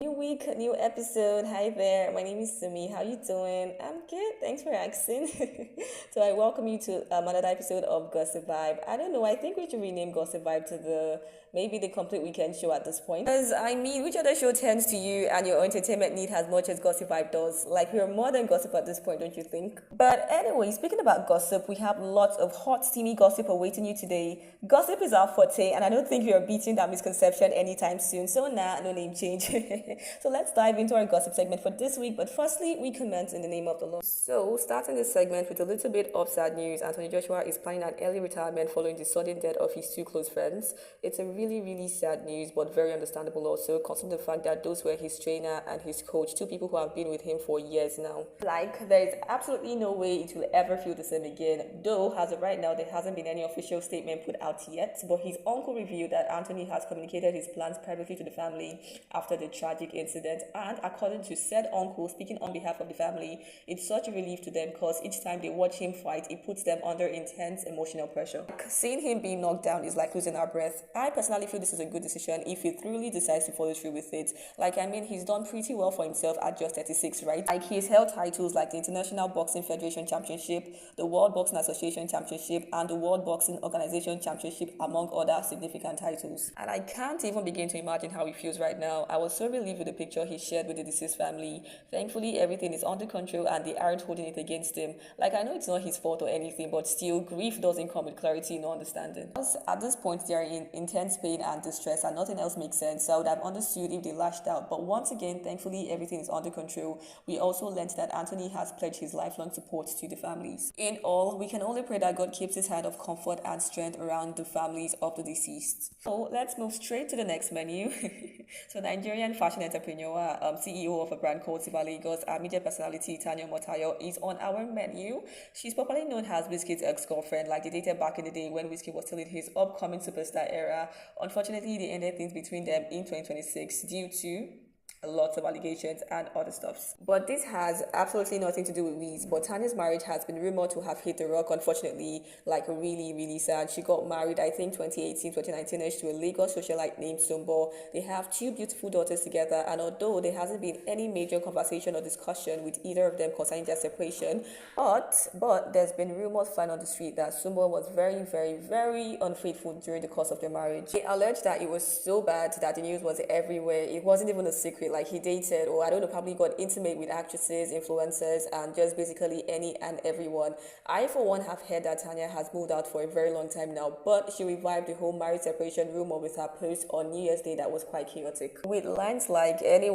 New week, new episode. Hi there. My name is Sumi. How you doing? I'm good. Thanks for asking. So I welcome you to another episode of Gossip Vibe. I don't know. I think we should rename Gossip Vibe to the maybe the complete weekend show at this point. Because I mean, which other show tends to you and your entertainment need as much as Gossip Vibe does? Like we're more than gossip at this point, don't you think? But anyway, speaking about gossip, we have lots of hot, steamy gossip awaiting you today. Gossip is our forte, and I don't think you're beating that misconception anytime soon. So nah, no name change. So let's dive into our gossip segment for this week. But firstly, we commence in the name of the Lord. So starting this segment with a little bit of sad news, Anthony Joshua is planning an early retirement following the sudden death of his two close friends. It's a really sad news, but very understandable also, considering the fact that those were his trainer and his coach, two people who have been with him for years now. Like, there is absolutely no way it will ever feel the same again. Though, as of right now, there hasn't been any official statement put out yet, but his uncle revealed that Anthony has communicated his plans privately to the family after the tragic incident. And according to said uncle, speaking on behalf of the family, it's such a relief to them because each time they watch him fight, it puts them under intense emotional pressure. Seeing him being knocked down is like losing our breath. I personally feel this is a good decision if he truly decides to follow through with it. Like, I mean, he's done pretty well for himself at just 36, right? Like, he's held titles like the International Boxing Federation Championship, the World Boxing Association Championship, and the World Boxing Organization Championship, among other significant titles. And I can't even begin to imagine how he feels right now. I was so relieved with the picture he shared with the deceased family. Thankfully, everything is under control and they aren't holding it against him. Like, I know it's not his fault or anything, but still, grief doesn't come with clarity nor understanding. At this point, they are in intense pain and distress and nothing else makes sense. So I would have understood if they lashed out. But once again, thankfully, everything is under control. We also learned that Anthony has pledged his lifelong support to the families. In all, we can only pray that God keeps his hand of comfort and strength around the families of the deceased. So let's move straight to the next menu. So Nigerian fashion entrepreneur, CEO of a brand called Siva Lagos, and media personality Tanya Motayo is on our menu. She's popularly known as Wizkid's ex-girlfriend, like they dated back in the day when Wizkid was still in his upcoming superstar era. Unfortunately, they ended things between them in 2026 due to lots of allegations and other stuffs. But this has absolutely nothing to do with Wiz. But Tanya's marriage has been rumored to have hit the rock, unfortunately, like really sad. She got married, I think, 2018, 2019ish to a Lagos socialite named Sumbo. They have two beautiful daughters together, and although there hasn't been any major conversation or discussion with either of them concerning their separation, but there's been rumors flying on the street that Sumbo was very unfaithful during the course of their marriage. They alleged that it was so bad that the news was everywhere. It wasn't even a secret. Like, he dated, or I don't know, probably got intimate with actresses, influencers, and just basically any and everyone. I, for one, have heard that Tanya has moved out for a very long time now, but she revived the whole marriage separation rumor with her post on New Year's Day that was quite chaotic. With lines like, anyone